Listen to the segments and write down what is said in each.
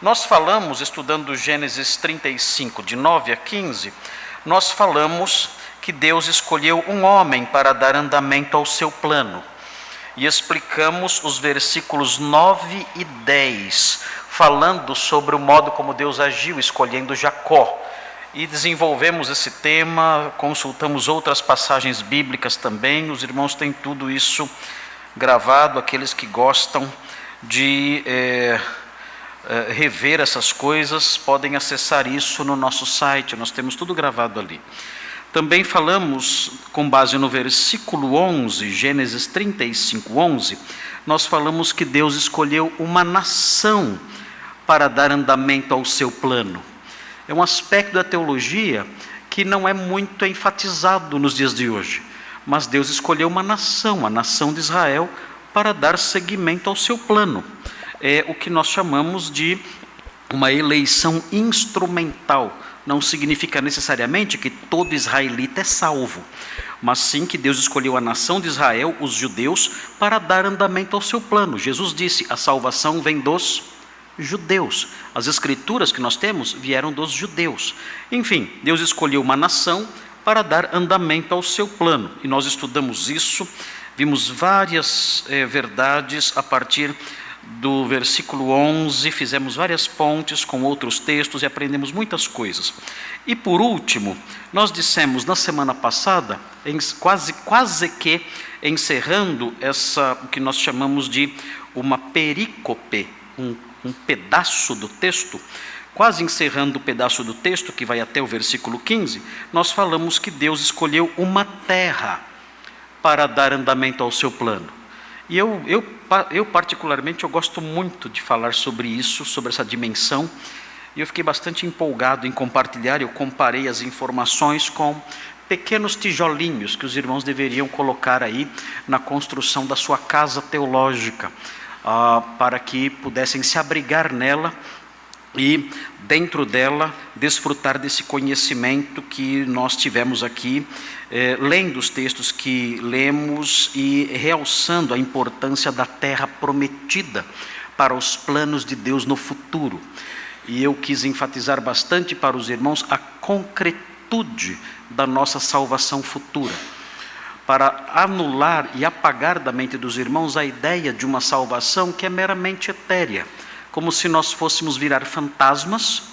Nós falamos, estudando Gênesis 35, de 9 a 15, nós falamos que Deus escolheu um homem para dar andamento ao seu plano. E explicamos os versículos 9 e 10, falando sobre o modo como Deus agiu, escolhendo Jacó. E desenvolvemos esse tema, consultamos outras passagens bíblicas também. Os irmãos têm tudo isso gravado, aqueles que gostam de rever essas coisas, podem acessar isso no nosso site, nós temos tudo gravado ali. Também falamos, com base no versículo 11, Gênesis 35, 11, nós falamos que Deus escolheu uma nação para dar andamento ao seu plano. É um aspecto da teologia que não é muito enfatizado nos dias de hoje, mas Deus escolheu uma nação, a nação de Israel, para dar seguimento ao seu plano. É o que nós chamamos de uma eleição instrumental. Não significa necessariamente que todo israelita é salvo, mas sim que Deus escolheu a nação de Israel, os judeus, para dar andamento ao seu plano. Jesus disse: a salvação vem dos judeus. As escrituras que nós temos vieram dos judeus. Enfim, Deus escolheu uma nação para dar andamento ao seu plano. E nós estudamos isso, vimos várias verdades a partir do versículo 11, fizemos várias pontes com outros textos e aprendemos muitas coisas. E por último, nós dissemos na semana passada, quase que encerrando o que nós chamamos de uma perícope, um pedaço do texto, quase encerrando o pedaço do texto que vai até o versículo 15, nós falamos que Deus escolheu uma terra para dar andamento ao seu plano. E eu particularmente, eu gosto muito de falar sobre isso, sobre essa dimensão, e eu fiquei bastante empolgado em compartilhar. Eu comparei as informações com pequenos tijolinhos que os irmãos deveriam colocar aí na construção da sua casa teológica, para que pudessem se abrigar nela e dentro dela desfrutar desse conhecimento que nós tivemos aqui, lendo os textos que lemos e realçando a importância da terra prometida para os planos de Deus no futuro. E eu quis enfatizar bastante para os irmãos a concretude da nossa salvação futura, para anular e apagar da mente dos irmãos a ideia de uma salvação que é meramente etérea, como se nós fôssemos virar fantasmas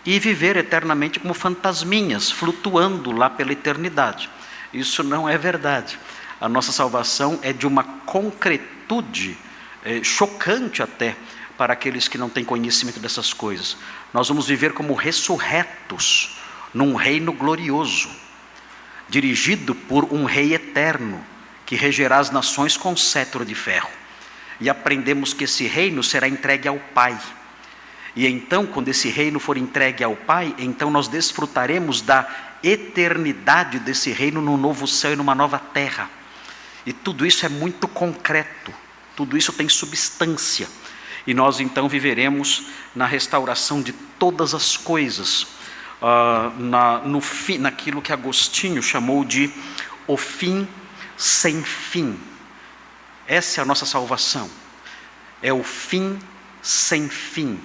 e viver eternamente como fantasminhas, flutuando lá pela eternidade. Isso não é verdade. A nossa salvação é de uma concretude chocante até para aqueles que não têm conhecimento dessas coisas. Nós vamos viver como ressurretos num reino glorioso, dirigido por um rei eterno, que regerá as nações com cetro de ferro. E aprendemos que esse reino será entregue ao Pai. E então, quando esse reino for entregue ao Pai, então nós desfrutaremos da eternidade desse reino num novo céu e numa nova terra. E tudo isso é muito concreto, tudo isso tem substância. E nós então viveremos na restauração de todas as coisas, naquilo que Agostinho chamou de o fim sem fim. Essa é a nossa salvação, é o fim sem fim.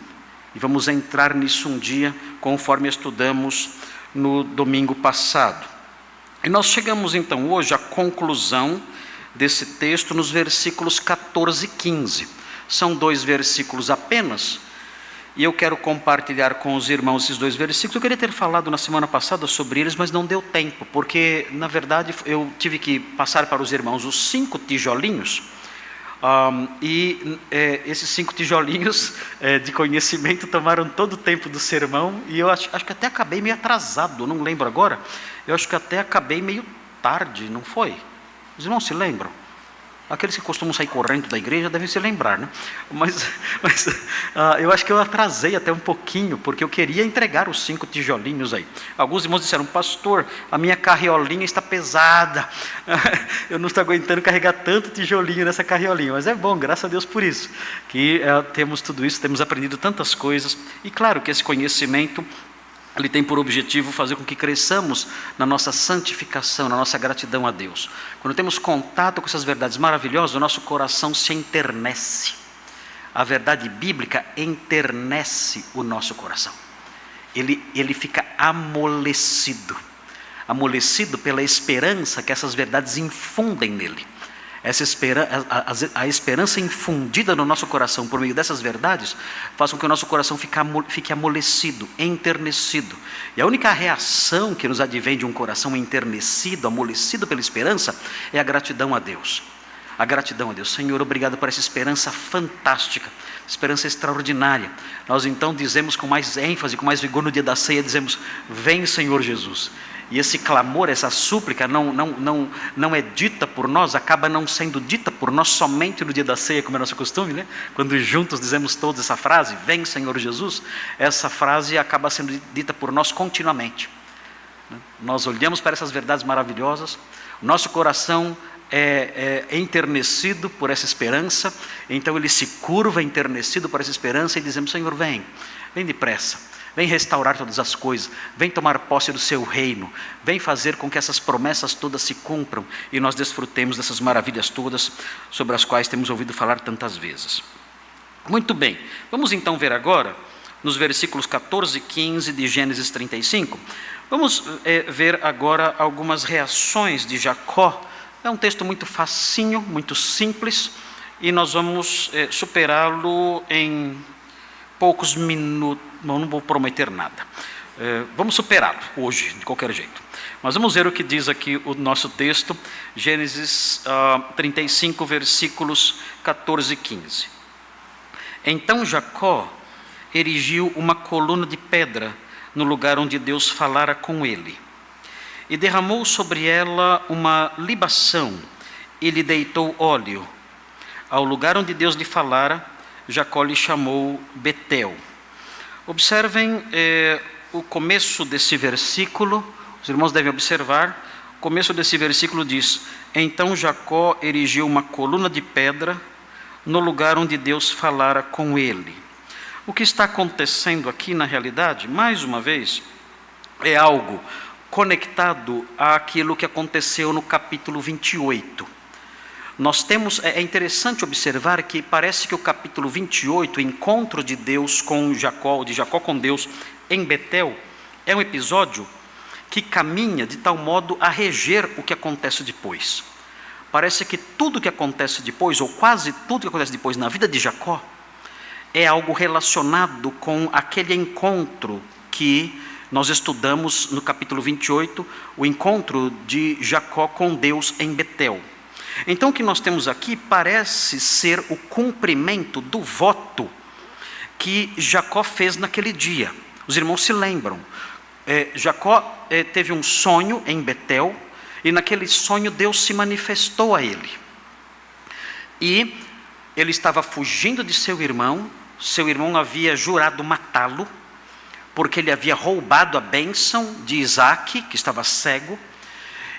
E vamos entrar nisso um dia, conforme estudamos no domingo passado. E nós chegamos então hoje à conclusão desse texto nos versículos 14 e 15. São 2 versículos apenas, e eu quero compartilhar com os irmãos esses 2 versículos. Eu queria ter falado na semana passada sobre eles, mas não deu tempo, porque na verdade eu tive que passar para os irmãos os 5 tijolinhos, esses 5 tijolinhos de conhecimento tomaram todo o tempo do sermão, e eu acho que até acabei meio atrasado, não lembro agora, eu acho que até acabei meio tarde, não foi? Os irmãos se lembram? Aqueles que costumam sair correndo da igreja devem se lembrar, né? Mas eu acho que eu atrasei até um pouquinho, porque eu queria entregar os 5 tijolinhos aí. Alguns irmãos disseram: pastor, a minha carriolinha está pesada, eu não estou aguentando carregar tanto tijolinho nessa carriolinha. Mas é bom, graças a Deus por isso, que temos tudo isso, temos aprendido tantas coisas. E claro que esse conhecimento, ele tem por objetivo fazer com que cresçamos na nossa santificação, na nossa gratidão a Deus. Quando temos contato com essas verdades maravilhosas, o nosso coração se enternece. a verdade bíblica enternece o nosso coração. Ele fica amolecido pela esperança que essas verdades infundem nele. A esperança infundida no nosso coração por meio dessas verdades faz com que o nosso coração fique amolecido, enternecido. E a única reação que nos advém de um coração enternecido, amolecido pela esperança, é a gratidão a Deus. A gratidão a Deus. Senhor, obrigado por essa esperança fantástica, esperança extraordinária. Nós então dizemos com mais ênfase, com mais vigor no dia da ceia, dizemos: vem, Senhor Jesus. E esse clamor, essa súplica não é dita por nós, acaba não sendo dita por nós somente no dia da ceia, como é nosso costume, né? Quando juntos dizemos todos essa frase, vem, Senhor Jesus, essa frase acaba sendo dita por nós continuamente. Nós olhamos para essas verdades maravilhosas, nosso coração é enternecido por essa esperança, então ele se curva enternecido por essa esperança e dizemos: Senhor, vem depressa. Vem restaurar todas as coisas, vem tomar posse do seu reino, vem fazer com que essas promessas todas se cumpram e nós desfrutemos dessas maravilhas todas sobre as quais temos ouvido falar tantas vezes. Muito bem, vamos então ver agora, nos versículos 14 e 15 de Gênesis 35, vamos ver agora algumas reações de Jacó. É um texto muito facinho, muito simples, e nós vamos superá-lo em poucos minutos. Não vou prometer nada. Vamos superá-lo hoje, de qualquer jeito. Mas vamos ver o que diz aqui o nosso texto, Gênesis 35, versículos 14 e 15. Então Jacó erigiu uma coluna de pedra no lugar onde Deus falara com ele, e derramou sobre ela uma libação, e lhe deitou óleo. Ao lugar onde Deus lhe falara, Jacó lhe chamou Betel. Observem o começo desse versículo, os irmãos devem observar, o começo desse versículo diz: então Jacó erigiu uma coluna de pedra no lugar onde Deus falara com ele. O que está acontecendo aqui na realidade, mais uma vez, é algo conectado àquilo que aconteceu no capítulo 28. Nós temos, é interessante observar que parece que o capítulo 28, o encontro de Deus com Jacó, de Jacó com Deus em Betel, é um episódio que caminha de tal modo a reger o que acontece depois. Parece que tudo que acontece depois, ou quase tudo que acontece depois na vida de Jacó, é algo relacionado com aquele encontro que nós estudamos no capítulo 28, o encontro de Jacó com Deus em Betel. Então o que nós temos aqui parece ser o cumprimento do voto que Jacó fez naquele dia. Os irmãos se lembram, Jacó teve um sonho em Betel, e naquele sonho Deus se manifestou a ele. E ele estava fugindo de seu irmão havia jurado matá-lo, porque ele havia roubado a bênção de Isaque, que estava cego.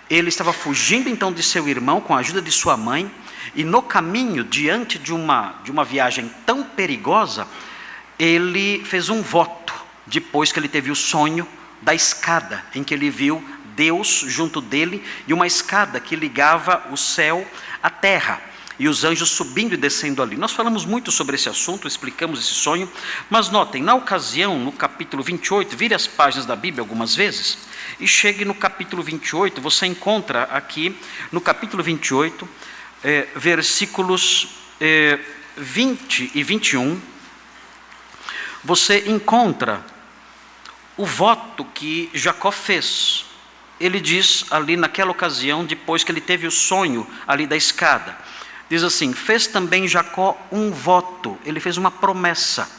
Ele estava fugindo então de seu irmão com a ajuda de sua mãe, e no caminho, diante de uma viagem tão perigosa, ele fez um voto, depois que ele teve o sonho da escada, em que ele viu Deus junto dele, e uma escada que ligava o céu à terra, e os anjos subindo e descendo ali. Nós falamos muito sobre esse assunto, explicamos esse sonho, mas notem, na ocasião, no capítulo 28, vire as páginas da Bíblia algumas vezes, e chegue no capítulo 28, você encontra aqui, no capítulo 28, versículos 20 e 21, você encontra o voto que Jacó fez. Ele diz ali naquela ocasião, depois que ele teve o sonho ali da escada, diz assim: fez também Jacó um voto, ele fez uma promessa,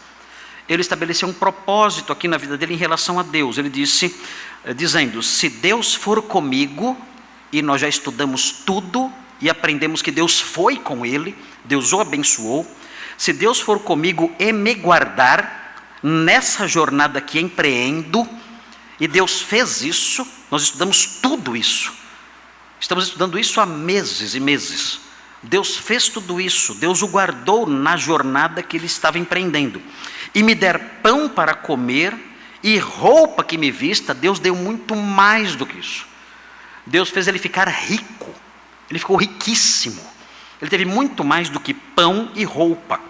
ele estabeleceu um propósito aqui na vida dele em relação a Deus. Ele disse, dizendo: se Deus for comigo, e nós já estudamos tudo e aprendemos que Deus foi com ele, Deus o abençoou. Se Deus for comigo e me guardar nessa jornada que empreendo, e Deus fez isso, nós estudamos tudo isso, estamos estudando isso há meses e meses. Deus fez tudo isso, Deus o guardou na jornada que ele estava empreendendo, e me der pão para comer e roupa que me vista. Deus deu muito mais do que isso. Deus fez ele ficar rico, ele ficou riquíssimo, ele teve muito mais do que pão e roupa.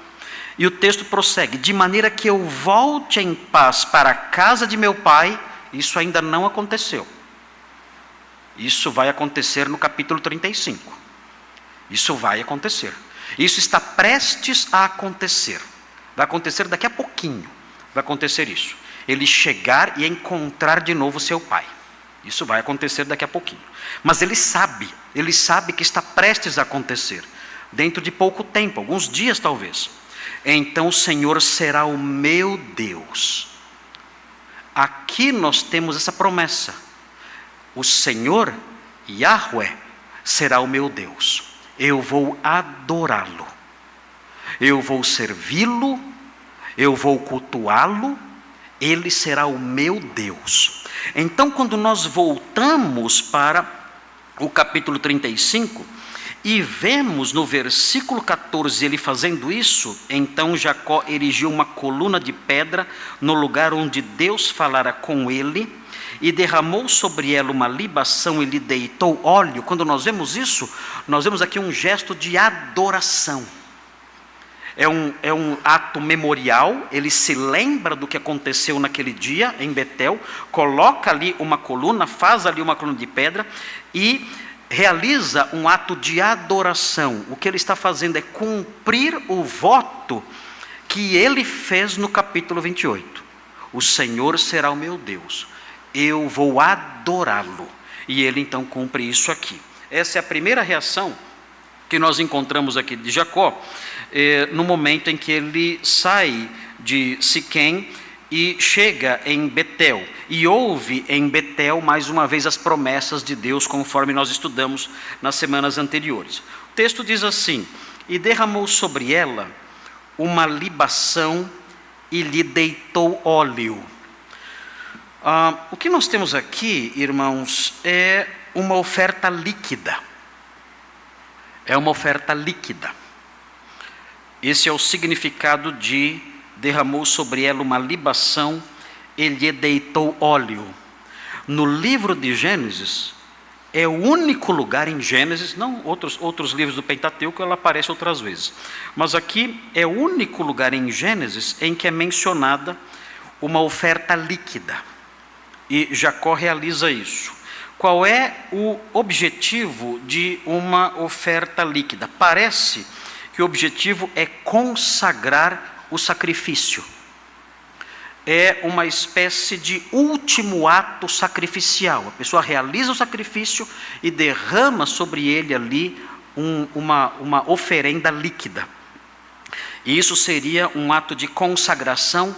E o texto prossegue: de maneira que eu volte em paz para a casa de meu pai. Isso ainda não aconteceu. Isso vai acontecer no capítulo 35. Isso vai acontecer. Isso está prestes a acontecer. Vai acontecer daqui a pouquinho. Vai acontecer isso. Ele chegar e encontrar de novo seu pai. Isso vai acontecer daqui a pouquinho. Mas ele sabe que está prestes a acontecer. Dentro de pouco tempo, alguns dias talvez. Então o Senhor será o meu Deus. Aqui nós temos essa promessa. O Senhor, Yahweh, será o meu Deus. Eu vou adorá-lo. Eu vou servi-lo. Eu vou cultuá-lo. Ele será o meu Deus. Então, quando nós voltamos para o capítulo 35 e vemos no versículo 14 ele fazendo isso, então Jacó erigiu uma coluna de pedra no lugar onde Deus falara com ele e derramou sobre ela uma libação e lhe deitou óleo. Quando nós vemos isso, nós vemos aqui um gesto de adoração. É um ato memorial. Ele se lembra do que aconteceu naquele dia em Betel, coloca ali uma coluna, faz ali uma coluna de pedra e realiza um ato de adoração. O que ele está fazendo é cumprir o voto que ele fez no capítulo 28. O Senhor será o meu Deus, eu vou adorá-lo. E ele então cumpre isso aqui. Essa é a primeira reação que nós encontramos aqui de Jacó, no momento em que ele sai de Siquém e chega em Betel, e ouve em Betel mais uma vez as promessas de Deus, conforme nós estudamos nas semanas anteriores. O texto diz assim: e derramou sobre ela uma libação e lhe deitou óleo. O que nós temos aqui, irmãos, é uma oferta líquida. É uma oferta líquida. Esse é o significado de derramou sobre ela uma libação e lhe deitou óleo. No livro de Gênesis, é o único lugar em Gênesis, não outros livros do Pentateuco, ela aparece outras vezes, mas aqui é o único lugar em Gênesis em que é mencionada uma oferta líquida. E Jacó realiza isso. Qual é o objetivo de uma oferta líquida? Parece que o objetivo é consagrar o sacrifício. É uma espécie de último ato sacrificial. A pessoa realiza o sacrifício e derrama sobre ele ali uma oferenda líquida. E isso seria um ato de consagração,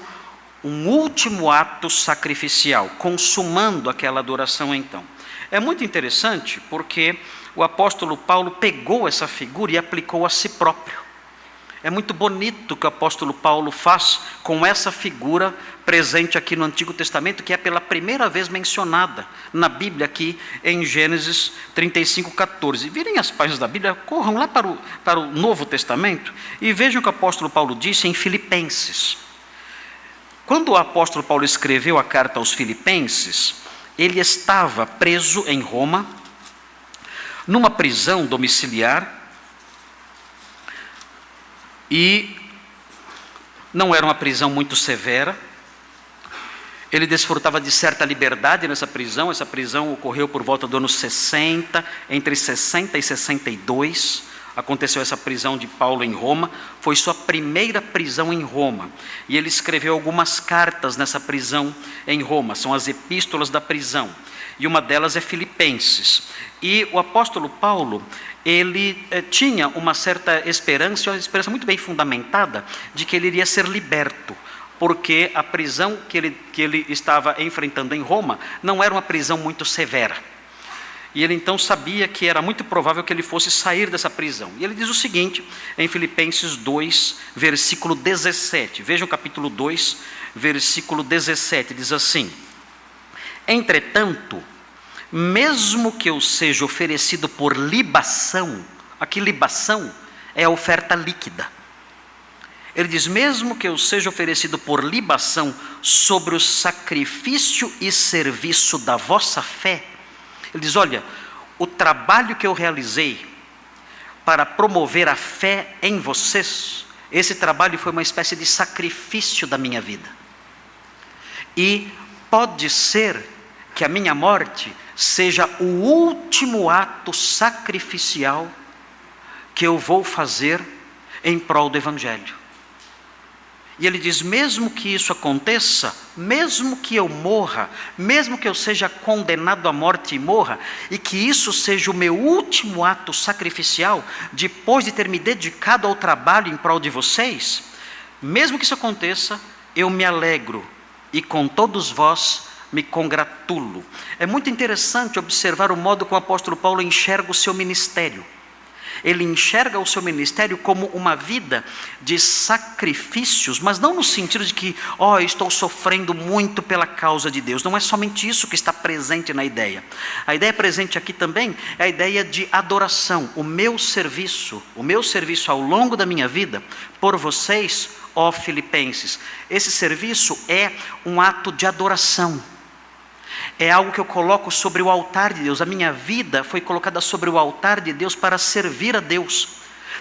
um último ato sacrificial, consumando aquela adoração então. É muito interessante porque o apóstolo Paulo pegou essa figura e aplicou a si próprio. É muito bonito o que o apóstolo Paulo faz com essa figura presente aqui no Antigo Testamento, que é pela primeira vez mencionada na Bíblia aqui em Gênesis 35:14. Virem as páginas da Bíblia, corram lá para o Novo Testamento e vejam o que o apóstolo Paulo disse em Filipenses. Quando o apóstolo Paulo escreveu a carta aos Filipenses, ele estava preso em Roma, numa prisão domiciliar, e não era uma prisão muito severa. Ele desfrutava de certa liberdade nessa prisão. Essa prisão ocorreu por volta do ano 60, entre 60 e 62. Aconteceu essa prisão de Paulo em Roma. Foi sua primeira prisão em Roma. E ele escreveu algumas cartas nessa prisão em Roma. São as epístolas da prisão. E uma delas é Filipenses. E o apóstolo Paulo, ele tinha uma certa esperança, uma esperança muito bem fundamentada, de que ele iria ser liberto. Porque a prisão que ele estava enfrentando em Roma não era uma prisão muito severa. E ele então sabia que era muito provável que ele fosse sair dessa prisão. E ele diz o seguinte, em Filipenses 2, versículo 17. Vejam o capítulo 2, versículo 17, diz assim: entretanto, mesmo que eu seja oferecido por libação, aqui libação é a oferta líquida. Ele diz, mesmo que eu seja oferecido por libação sobre o sacrifício e serviço da vossa fé, ele diz, olha, o trabalho que eu realizei para promover a fé em vocês, Esse trabalho foi uma espécie de sacrifício da minha vida. E pode ser que a minha morte seja o último ato sacrificial que eu vou fazer em prol do Evangelho. E ele diz, mesmo que isso aconteça, mesmo que eu morra, mesmo que eu seja condenado à morte e morra, e que isso seja o meu último ato sacrificial, depois de ter me dedicado ao trabalho em prol de vocês, mesmo que isso aconteça, eu me alegro e com todos vós me congratulo. É muito interessante observar o modo como o apóstolo Paulo enxerga o seu ministério. Ele enxerga o seu ministério como uma vida de sacrifícios, mas não no sentido de que, estou sofrendo muito pela causa de Deus. Não é somente isso que está presente na ideia. A ideia presente aqui também é a ideia de adoração. O meu serviço ao longo da minha vida, por vocês, ó Filipenses, esse serviço é um ato de adoração. É algo que eu coloco sobre o altar de Deus. A minha vida foi colocada sobre o altar de Deus para servir a Deus,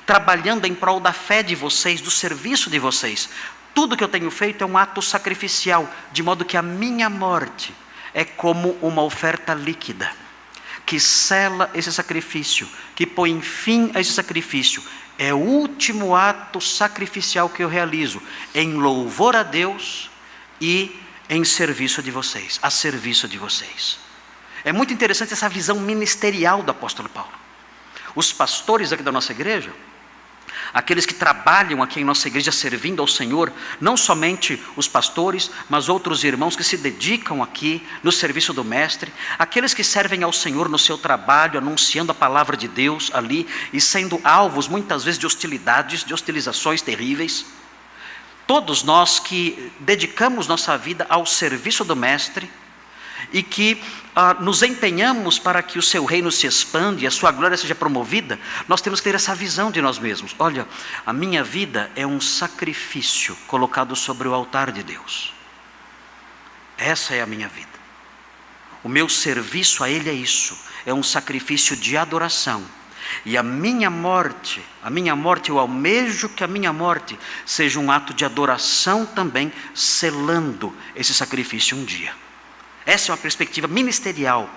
trabalhando em prol da fé de vocês, do serviço de vocês. Tudo que eu tenho feito é um ato sacrificial, de modo que a minha morte é como uma oferta líquida, que sela esse sacrifício, que põe fim a esse sacrifício. É o último ato sacrificial que eu realizo, em louvor a Deus e em serviço de vocês, a serviço de vocês. É muito interessante essa visão ministerial do apóstolo Paulo. Os pastores aqui da nossa igreja, aqueles que trabalham aqui em nossa igreja servindo ao Senhor, não somente os pastores, mas outros irmãos que se dedicam aqui no serviço do mestre, aqueles que servem ao Senhor no seu trabalho, anunciando a palavra de Deus ali, e sendo alvos muitas vezes de hostilidades, de hostilizações terríveis. Todos nós que dedicamos nossa vida ao serviço do mestre e que nos empenhamos para que o seu reino se expanda e a sua glória seja promovida, nós temos que ter essa visão de nós mesmos. Olha, a minha vida é um sacrifício colocado sobre o altar de Deus. Essa é a minha vida. O meu serviço a Ele é isso, é um sacrifício de adoração. E a minha morte, eu almejo que a minha morte seja um ato de adoração também, selando esse sacrifício um dia. Essa é uma perspectiva ministerial,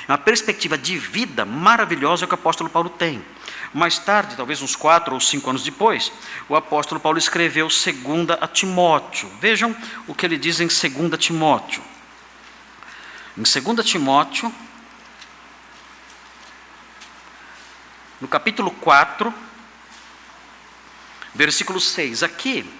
uma perspectiva de vida maravilhosa que o apóstolo Paulo tem. Mais tarde, talvez uns 4 ou 5 anos depois, o apóstolo Paulo escreveu 2 a Timóteo. Vejam o que ele diz em 2 Timóteo. Em 2 Timóteo, no capítulo 4, versículo 6. Aqui,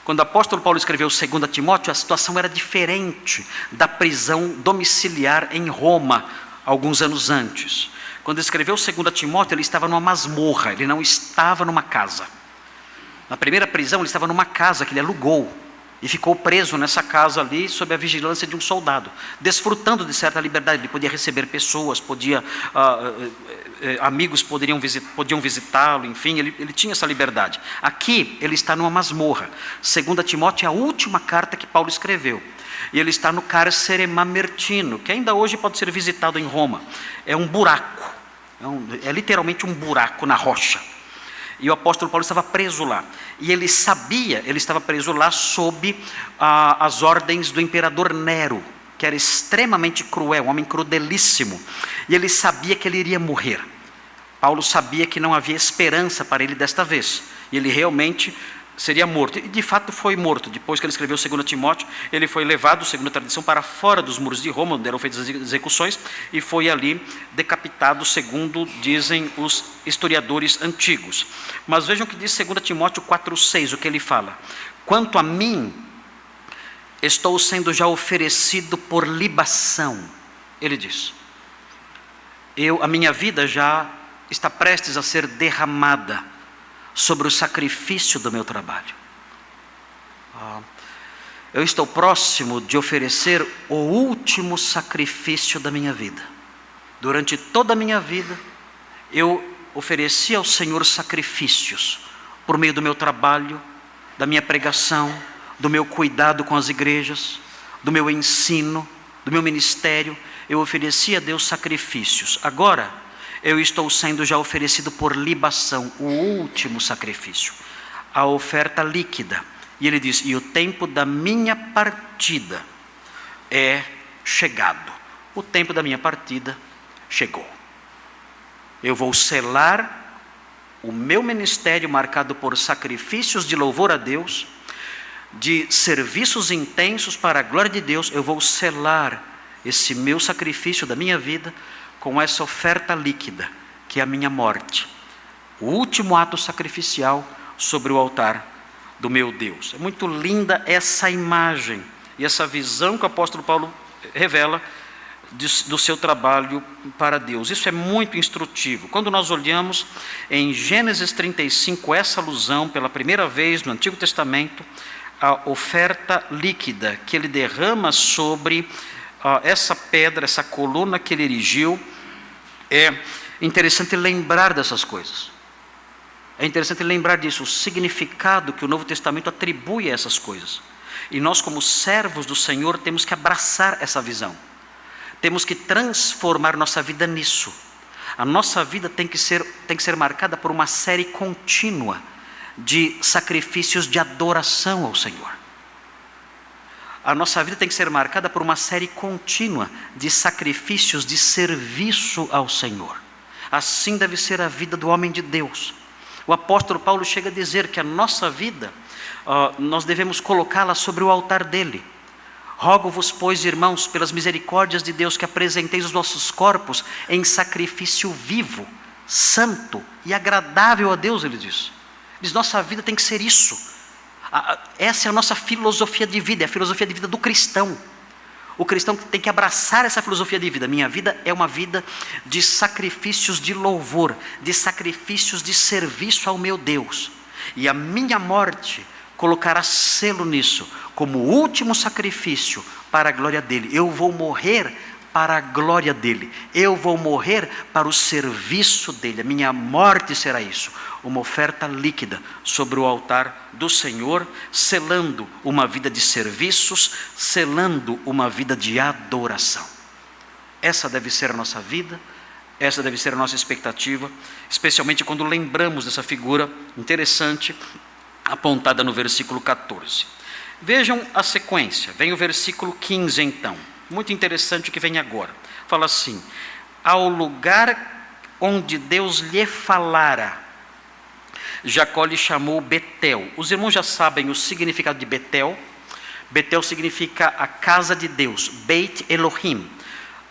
quando o apóstolo Paulo escreveu 2 Timóteo, a situação era diferente da prisão domiciliar em Roma, alguns anos antes. Quando ele escreveu 2 Timóteo, ele estava numa masmorra, ele não estava numa casa. Na primeira prisão, ele estava numa casa que ele alugou, e ficou preso nessa casa ali, sob a vigilância de um soldado, desfrutando de certa liberdade. Ele podia receber pessoas, amigos podiam visitá-lo, enfim, ele tinha essa liberdade. Aqui, ele está numa masmorra. 2 Timóteo é a última carta que Paulo escreveu. E ele está no cárcere Mamertino, que ainda hoje pode ser visitado em Roma. É um buraco, é literalmente um buraco na rocha. E o apóstolo Paulo estava preso lá. E ele estava preso lá sob as ordens do imperador Nero, que era extremamente cruel, um homem crudelíssimo. E ele sabia que ele iria morrer. Paulo sabia que não havia esperança para ele desta vez. E ele realmente seria morto. E de fato foi morto. Depois que ele escreveu 2 Timóteo, ele foi levado, segundo a tradição, para fora dos muros de Roma, onde eram feitas as execuções, e foi ali decapitado, segundo dizem os historiadores antigos. Mas vejam o que diz 2 Timóteo 4,6, o que ele fala. Quanto a mim, estou sendo já oferecido por libação. Ele diz, a minha vida já está prestes a ser derramada sobre o sacrifício do meu trabalho. Eu estou próximo de oferecer o último sacrifício da minha vida. Durante toda a minha vida, eu ofereci ao Senhor sacrifícios, por meio do meu trabalho, da minha pregação, do meu cuidado com as igrejas, do meu ensino, do meu ministério. Eu ofereci a Deus sacrifícios. Agora, eu estou sendo já oferecido por libação, o último sacrifício. a oferta líquida. E ele diz: e o tempo da minha partida é chegado. O tempo da minha partida chegou. Eu vou selar o meu ministério marcado por sacrifícios de louvor a Deus, de serviços intensos para a glória de Deus. Eu vou selar esse meu sacrifício da minha vida com essa oferta líquida, que é a minha morte. O último ato sacrificial sobre o altar do meu Deus. É muito linda essa imagem e essa visão que o apóstolo Paulo revela do seu trabalho para Deus. Isso é muito instrutivo. Quando nós olhamos em Gênesis 35, essa alusão pela primeira vez no Antigo Testamento, a oferta líquida que ele derrama sobre essa pedra, essa coluna que ele erigiu, é interessante lembrar dessas coisas. É interessante lembrar disso, o significado que o Novo Testamento atribui a essas coisas. E nós, como servos do Senhor, temos que abraçar essa visão. Temos que transformar nossa vida nisso. A nossa vida tem que ser marcada por uma série contínua de sacrifícios de adoração ao Senhor. A nossa vida tem que ser marcada por uma série contínua de sacrifícios de serviço ao Senhor. Assim deve ser a vida do homem de Deus. O apóstolo Paulo chega a dizer que a nossa vida, nós devemos colocá-la sobre o altar dele. Rogo-vos, pois, irmãos, pelas misericórdias de Deus, que apresenteis os vossos corpos em sacrifício vivo, santo e agradável a Deus, ele diz. Diz, nossa vida tem que ser isso. Essa é a nossa filosofia de vida, é a filosofia de vida do cristão. O cristão tem que abraçar essa filosofia de vida. Minha vida é uma vida de sacrifícios de louvor, de sacrifícios de serviço ao meu Deus. E a minha morte colocará selo nisso, como último sacrifício para a glória dele. Eu vou morrer para a glória dele. Eu vou morrer para o serviço dele. A minha morte será isso, uma oferta líquida sobre o altar do Senhor, selando uma vida de serviços, selando uma vida de adoração. Essa deve ser a nossa vida, essa deve ser a nossa expectativa, especialmente quando lembramos dessa figura interessante apontada no versículo 14. Vejam a sequência, vem o versículo 15 então, muito interessante o que vem agora. Fala assim: ao lugar onde Deus lhe falara, Jacó lhe chamou Betel. Os irmãos já sabem o significado de Betel. Betel significa a casa de Deus, Beit Elohim,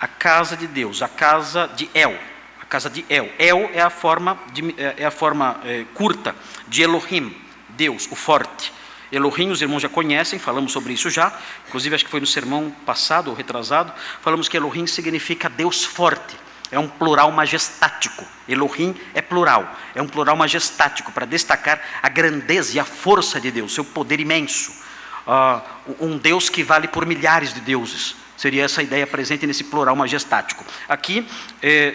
a casa de Deus, a casa de El, a casa de El. El é a forma curta de Elohim, Deus, o forte. Elohim, os irmãos já conhecem, falamos sobre isso já, inclusive acho que foi no sermão passado ou retrasado, falamos que Elohim significa Deus forte, é um plural majestático. Elohim é plural, é um plural majestático para destacar a grandeza e a força de Deus, seu poder imenso, um Deus que vale por milhares de deuses. Seria essa ideia presente nesse plural majestático. Aqui,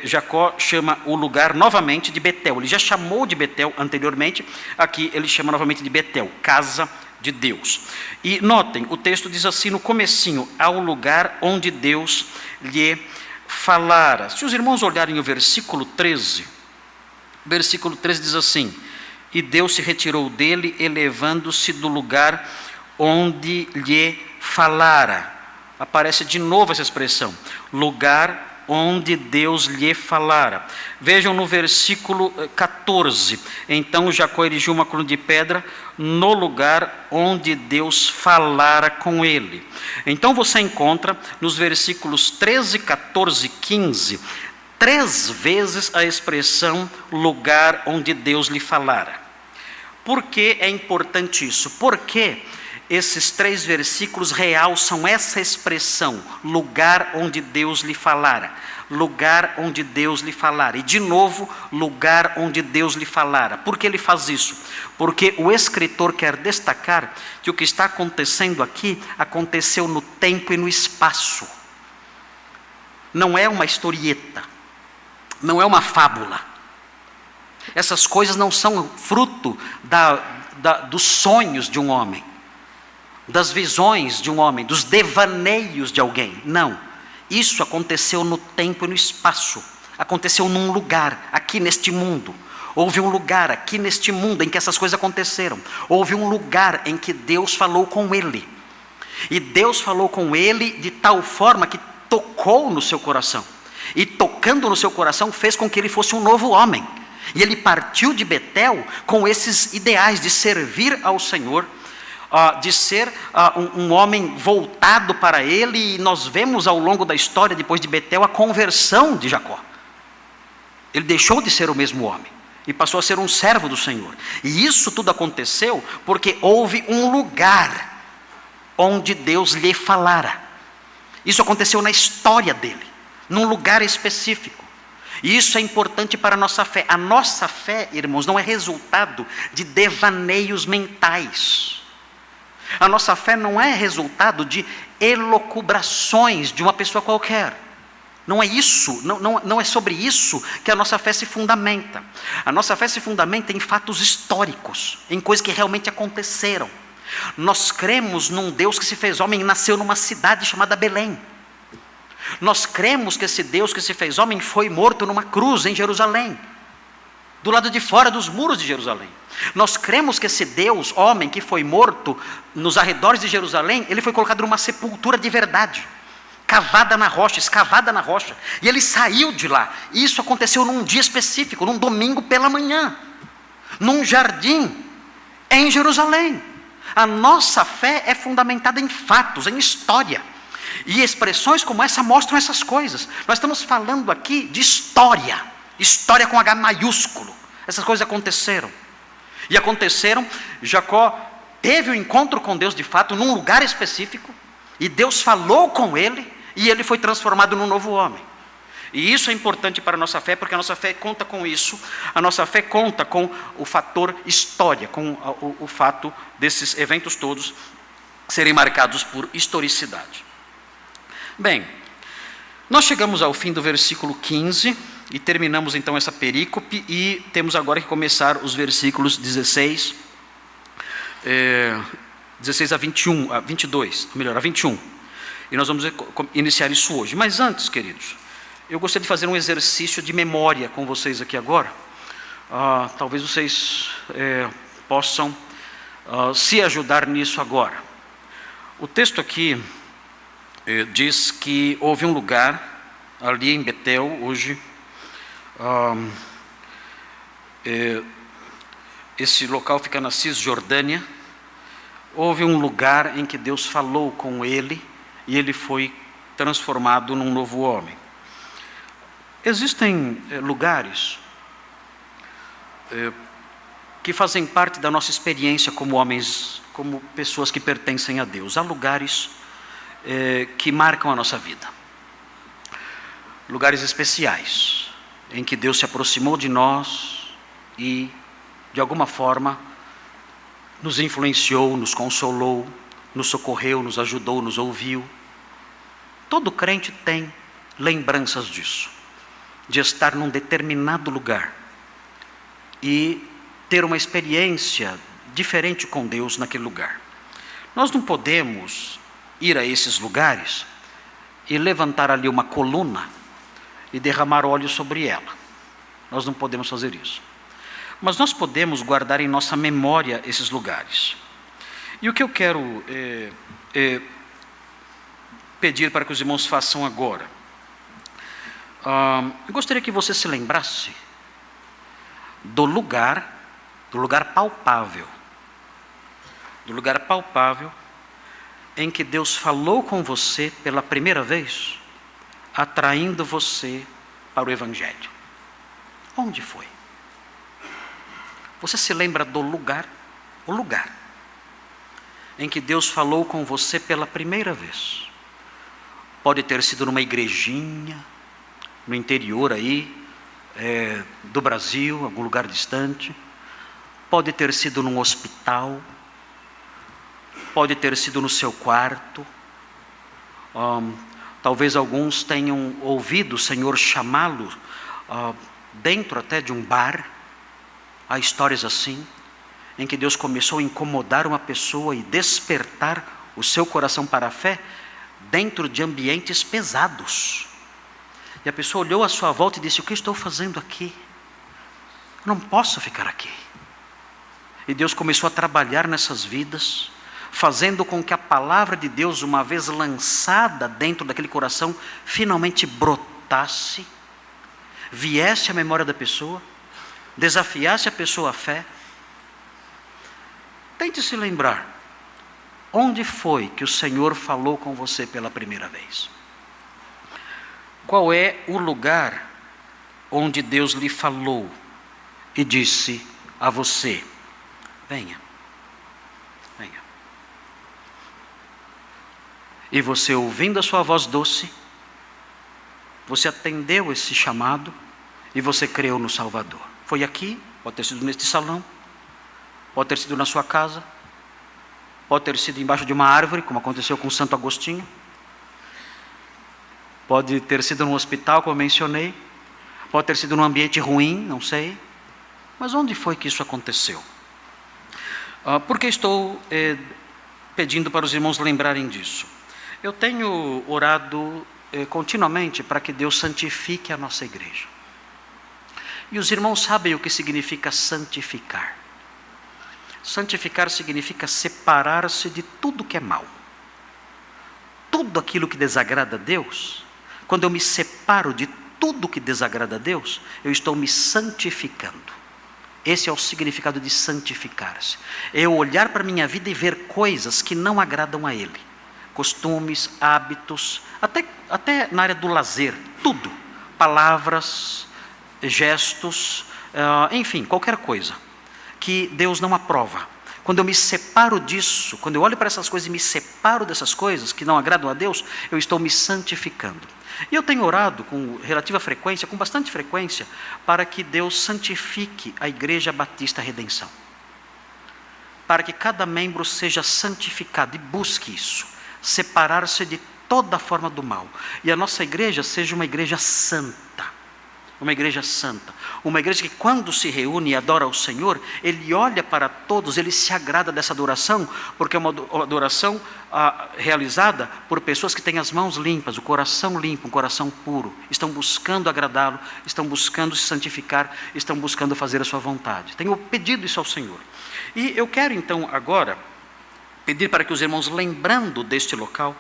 Jacó chama o lugar novamente de Betel. Ele já chamou de Betel anteriormente, aqui ele chama novamente de Betel, casa de Deus. E notem, o texto diz assim no comecinho: ao lugar onde Deus lhe falara. Se os irmãos olharem o versículo 13 diz assim: e Deus se retirou dele, elevando-se do lugar onde lhe falara. Aparece de novo essa expressão, lugar onde Deus lhe falara. Vejam no versículo 14, então Jacó erigiu uma coluna de pedra no lugar onde Deus falara com ele. Então você encontra nos versículos 13, 14 e 15, 3 vezes a expressão lugar onde Deus lhe falara. Por que é importante isso? Porque esses 3 versículos realçam essa expressão, lugar onde Deus lhe falara, lugar onde Deus lhe falara, e de novo, lugar onde Deus lhe falara. Por que ele faz isso? Porque o escritor quer destacar que o que está acontecendo aqui, aconteceu no tempo e no espaço. Não é uma historieta, não é uma fábula. Essas coisas não são fruto dos sonhos de um homem, das visões de um homem, dos devaneios de alguém. Não, isso aconteceu no tempo e no espaço, aconteceu num lugar, aqui neste mundo. Houve um lugar aqui neste mundo em que essas coisas aconteceram. Houve um lugar em que Deus falou com ele. E Deus falou com ele de tal forma que tocou no seu coração. E tocando no seu coração fez com que ele fosse um novo homem. E ele partiu de Betel com esses ideais de servir ao Senhor, de ser um homem voltado para ele. E nós vemos ao longo da história, depois de Betel, a conversão de Jacó. Ele deixou de ser o mesmo homem e passou a ser um servo do Senhor. E isso tudo aconteceu porque houve um lugar onde Deus lhe falara. Isso aconteceu na história dele, num lugar específico. E isso é importante para a nossa fé. A nossa fé, irmãos, não é resultado de devaneios mentais. A nossa fé não é resultado de elucubrações de uma pessoa qualquer. Não é isso, não é sobre isso que a nossa fé se fundamenta. A nossa fé se fundamenta em fatos históricos, em coisas que realmente aconteceram. Nós cremos num Deus que se fez homem e nasceu numa cidade chamada Belém. Nós cremos que esse Deus que se fez homem foi morto numa cruz em Jerusalém, do lado de fora dos muros de Jerusalém. Nós cremos que esse Deus, homem, que foi morto nos arredores de Jerusalém, ele foi colocado numa sepultura de verdade, cavada na rocha, escavada na rocha, e ele saiu de lá. E isso aconteceu num dia específico, num domingo pela manhã, num jardim em Jerusalém. A nossa fé é fundamentada em fatos, em história. E expressões como essa mostram essas coisas. Nós estamos falando aqui de história. História com H maiúsculo. Essas coisas aconteceram. E aconteceram, Jacó teve um encontro com Deus de fato, num lugar específico. E Deus falou com ele, e ele foi transformado num novo homem. E isso é importante para a nossa fé, porque a nossa fé conta com isso. A nossa fé conta com o fator história, com o fato desses eventos todos serem marcados por historicidade. Bem, nós chegamos ao fim do versículo 15 e terminamos então essa perícope, e temos agora que começar os versículos 16 a 21, a 22, melhor, a 21. E nós vamos iniciar isso hoje. Mas antes, queridos, eu gostaria de fazer um exercício de memória com vocês aqui agora. Talvez vocês possam se ajudar nisso agora. O texto aqui diz que houve um lugar ali em Betel, hoje, esse local fica na Cisjordânia. Houve um lugar em que Deus falou com ele e ele foi transformado num novo homem. Existem lugares que fazem parte da nossa experiência como homens, como pessoas que pertencem a Deus. Há lugares que marcam a nossa vida. Lugares especiais, em que Deus se aproximou de nós e, de alguma forma, nos influenciou, nos consolou, nos socorreu, nos ajudou, nos ouviu. Todo crente tem lembranças disso, de estar num determinado lugar e ter uma experiência diferente com Deus naquele lugar. Nós não podemos ir a esses lugares e levantar ali uma coluna e derramar óleo sobre ela. Nós não podemos fazer isso. Mas nós podemos guardar em nossa memória esses lugares. E o que eu quero pedir para que os irmãos façam agora? Eu gostaria que você se lembrasse do lugar palpável, em que Deus falou com você pela primeira vez, atraindo você para o Evangelho. Onde foi? Você se lembra do lugar? O lugar em que Deus falou com você pela primeira vez. Pode ter sido numa igrejinha, no interior aí, do Brasil, algum lugar distante. Pode ter sido num hospital. Pode ter sido no seu quarto. Talvez alguns tenham ouvido o Senhor chamá-lo dentro até de um bar. Há histórias assim, em que Deus começou a incomodar uma pessoa e despertar o seu coração para a fé dentro de ambientes pesados. E a pessoa olhou à sua volta e disse: o que estou fazendo aqui? não posso ficar aqui. E Deus começou a trabalhar nessas vidas, fazendo com que a palavra de Deus, uma vez lançada dentro daquele coração, finalmente brotasse, viesse à memória da pessoa, desafiasse a pessoa à fé. Tente se lembrar, onde foi que o Senhor falou com você pela primeira vez? Qual é o lugar onde Deus lhe falou e disse a você: venha, venha. E você, ouvindo a sua voz doce, você atendeu esse chamado e você creu no Salvador. Foi aqui, pode ter sido neste salão, pode ter sido na sua casa, pode ter sido embaixo de uma árvore, como aconteceu com Santo Agostinho, pode ter sido num hospital, como eu mencionei, pode ter sido num ambiente ruim, não sei. Mas onde foi que isso aconteceu? Porque estou pedindo para os irmãos lembrarem disso. Eu tenho orado continuamente para que Deus santifique a nossa igreja. E os irmãos sabem o que significa santificar. Santificar significa separar-se de tudo que é mal. Tudo aquilo que desagrada a Deus, quando eu me separo de tudo que desagrada a Deus, eu estou me santificando. Esse é o significado de santificar-se. É eu olhar para a minha vida e ver coisas que não agradam a Ele. Costumes, hábitos, até na área do lazer, tudo. Palavras, gestos, enfim, qualquer coisa que Deus não aprova. Quando eu me separo disso, quando eu olho para essas coisas e me separo dessas coisas que não agradam a Deus, eu estou me santificando. E eu tenho orado com relativa frequência, com bastante frequência, para que Deus santifique a Igreja Batista Redenção. Para que cada membro seja santificado e busque isso, separar-se de toda forma do mal. E a nossa igreja seja uma igreja santa. Uma igreja santa, uma igreja que quando se reúne e adora ao Senhor, Ele olha para todos, Ele se agrada dessa adoração, porque é uma adoração realizada por pessoas que têm as mãos limpas, o coração limpo, um coração puro, estão buscando agradá-lo, estão buscando se santificar, estão buscando fazer a sua vontade. Tenho pedido isso ao Senhor. E eu quero então agora pedir para que os irmãos, lembrando deste local,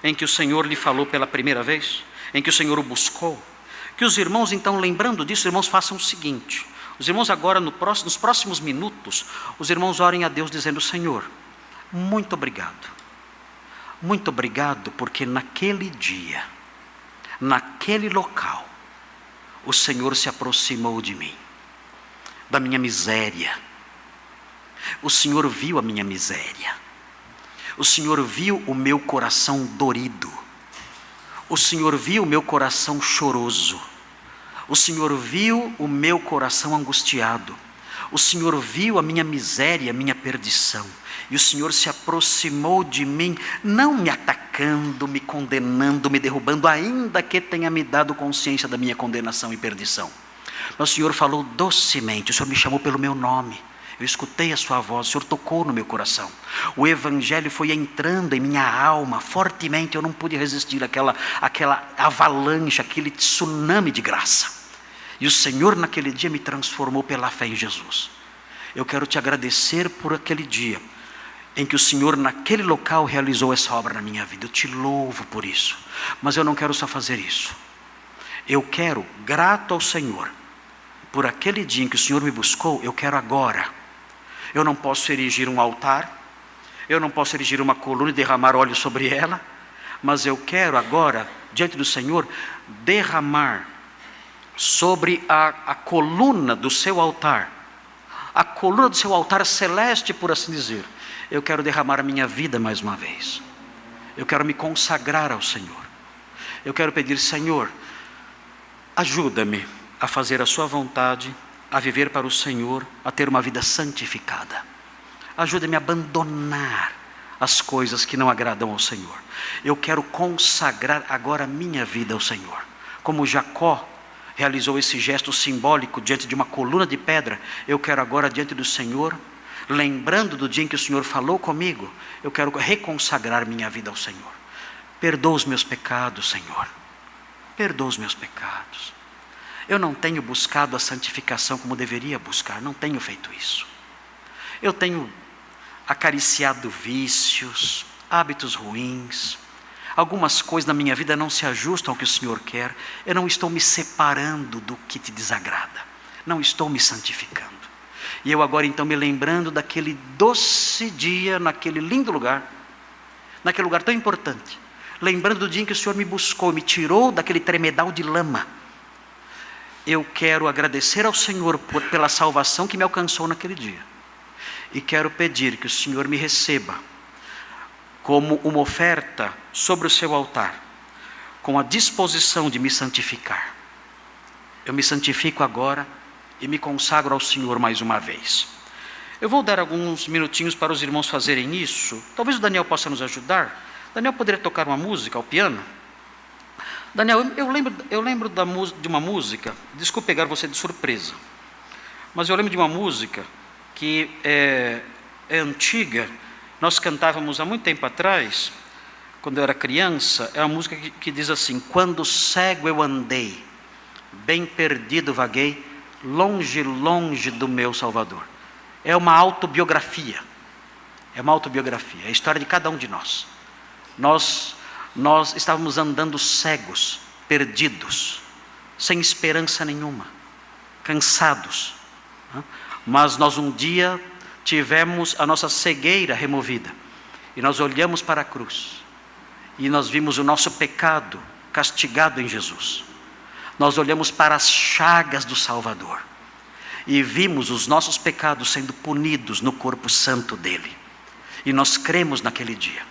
em que o Senhor lhe falou pela primeira vez, em que o Senhor o buscou, que os irmãos, então, lembrando disso, os irmãos façam o seguinte: os irmãos agora, nos próximos minutos, os irmãos orem a Deus dizendo: Senhor, muito obrigado, porque naquele dia, naquele local, o Senhor se aproximou de mim, da minha miséria. O Senhor viu a minha miséria, o Senhor viu o meu coração dorido, o Senhor viu o meu coração choroso, o Senhor viu o meu coração angustiado, o Senhor viu a minha miséria, a minha perdição, e o Senhor se aproximou de mim, não me atacando, me condenando, me derrubando, ainda que tenha me dado consciência da minha condenação e perdição. Mas o Senhor falou docemente, o Senhor me chamou pelo meu nome. Eu escutei a sua voz, o Senhor tocou no meu coração. O Evangelho foi entrando em minha alma fortemente, eu não pude resistir àquela avalanche, aquele tsunami de graça. E o Senhor naquele dia me transformou pela fé em Jesus. Eu quero te agradecer por aquele dia, em que o Senhor naquele local realizou essa obra na minha vida. Eu te louvo por isso. Mas eu não quero só fazer isso. Eu quero, grato ao Senhor, por aquele dia em que o Senhor me buscou, eu quero agora. Eu não posso erigir um altar, eu não posso erigir uma coluna e derramar óleo sobre ela, mas eu quero agora, diante do Senhor, derramar sobre a coluna do seu altar, a coluna do seu altar celeste, por assim dizer. Eu quero derramar a minha vida mais uma vez. Eu quero me consagrar ao Senhor. Eu quero pedir: Senhor, ajuda-me a fazer a sua vontade, a viver para o Senhor, a ter uma vida santificada. Ajuda-me a abandonar as coisas que não agradam ao Senhor. Eu quero consagrar agora a minha vida ao Senhor. Como Jacó realizou esse gesto simbólico diante de uma coluna de pedra, eu quero agora, diante do Senhor, lembrando do dia em que o Senhor falou comigo, eu quero reconsagrar minha vida ao Senhor. Perdoa os meus pecados, Senhor. Perdoa os meus pecados. Eu não tenho buscado a santificação como deveria buscar, não tenho feito isso. Eu tenho acariciado vícios, hábitos ruins, algumas coisas na minha vida não se ajustam ao que o Senhor quer, eu não estou me separando do que te desagrada, não estou me santificando. E eu agora então me lembrando daquele doce dia, naquele lindo lugar, naquele lugar tão importante, lembrando do dia em que o Senhor me buscou, me tirou daquele tremedal de lama. Eu quero agradecer ao Senhor pela salvação que me alcançou naquele dia. E quero pedir que o Senhor me receba como uma oferta sobre o seu altar, com a disposição de me santificar. Eu me santifico agora e me consagro ao Senhor mais uma vez. Eu vou dar alguns minutinhos para os irmãos fazerem isso. Talvez o Daniel possa nos ajudar. Daniel poderia tocar uma música ao piano? Daniel, eu lembro de uma música, desculpe pegar você de surpresa, mas eu lembro de uma música que é antiga, nós cantávamos há muito tempo atrás, quando eu era criança. É uma música que diz assim: quando cego eu andei, bem perdido vaguei, longe, longe do meu Salvador. É uma autobiografia, é a história de cada um de nós. Nós estávamos andando cegos, perdidos, sem esperança nenhuma, cansados, mas nós um dia tivemos a nossa cegueira removida, e nós olhamos para a cruz, e nós vimos o nosso pecado castigado em Jesus. Nós olhamos para as chagas do Salvador, e vimos os nossos pecados sendo punidos no corpo santo dele, e nós cremos naquele dia,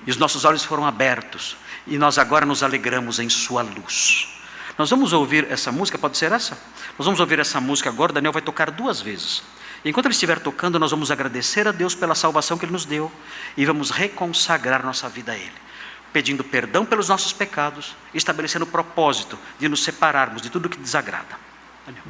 e os nossos olhos foram abertos, e nós agora nos alegramos em sua luz. Nós vamos ouvir essa música, pode ser essa? Nós vamos ouvir essa música agora, Daniel vai tocar 2 vezes. Enquanto ele estiver tocando, nós vamos agradecer a Deus pela salvação que Ele nos deu, e vamos reconsagrar nossa vida a Ele, pedindo perdão pelos nossos pecados, estabelecendo o propósito de nos separarmos de tudo que desagrada. Daniel.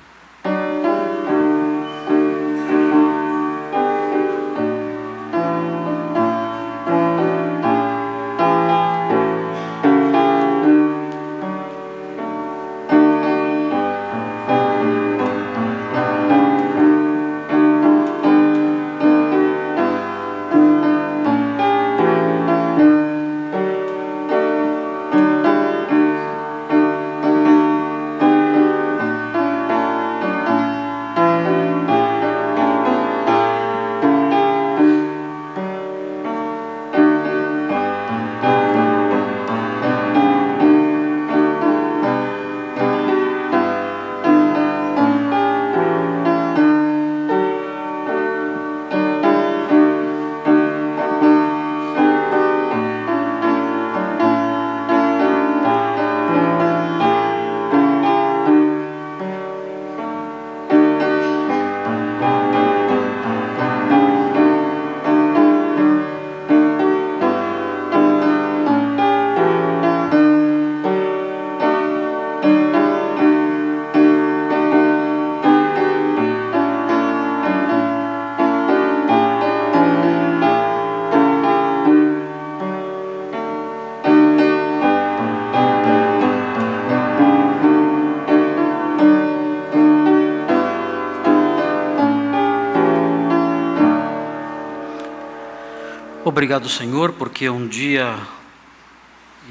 Obrigado, Senhor, porque um dia,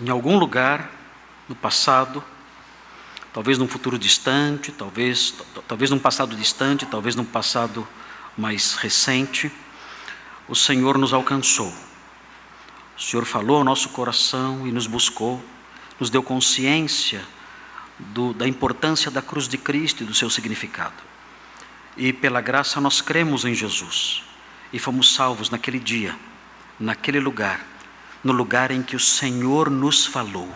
em algum lugar, no passado, talvez num futuro distante, talvez num passado distante, talvez num passado mais recente, o Senhor nos alcançou. O Senhor falou ao nosso coração e nos buscou, nos deu consciência da importância da cruz de Cristo e do seu significado. E pela graça nós cremos em Jesus e fomos salvos naquele dia, naquele lugar, no lugar em que o Senhor nos falou.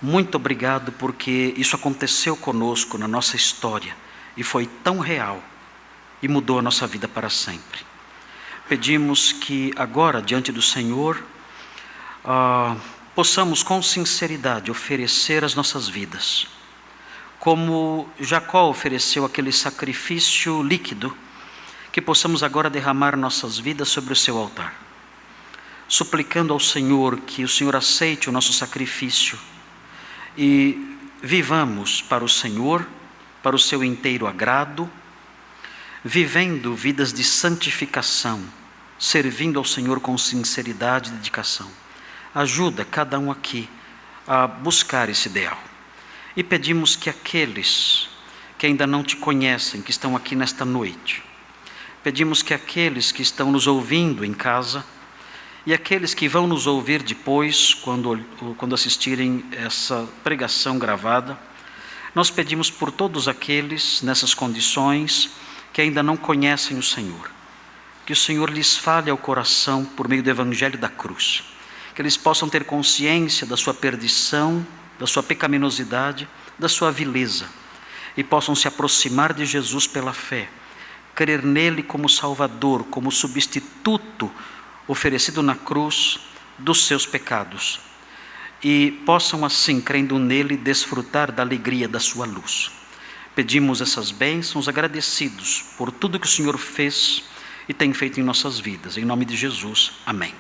Muito obrigado, porque isso aconteceu conosco na nossa história e foi tão real e mudou a nossa vida para sempre. Pedimos que agora, diante do Senhor, possamos com sinceridade oferecer as nossas vidas, como Jacó ofereceu aquele sacrifício líquido, que possamos agora derramar nossas vidas sobre o seu altar, suplicando ao Senhor que o Senhor aceite o nosso sacrifício e vivamos para o Senhor, para o seu inteiro agrado, vivendo vidas de santificação, servindo ao Senhor com sinceridade e dedicação. Ajuda cada um aqui a buscar esse ideal. E pedimos que aqueles que ainda não te conhecem, que estão aqui nesta noite, pedimos que aqueles que estão nos ouvindo em casa e aqueles que vão nos ouvir depois, quando assistirem essa pregação gravada, nós pedimos por todos aqueles nessas condições que ainda não conhecem o Senhor, que o Senhor lhes fale ao coração por meio do Evangelho da cruz, que eles possam ter consciência da sua perdição, da sua pecaminosidade, da sua vileza, e possam se aproximar de Jesus pela fé, crer nele como Salvador, como substituto oferecido na cruz dos seus pecados, e possam assim, crendo nele, desfrutar da alegria da sua luz. Pedimos essas bênçãos agradecidos por tudo que o Senhor fez e tem feito em nossas vidas. Em nome de Jesus, amém.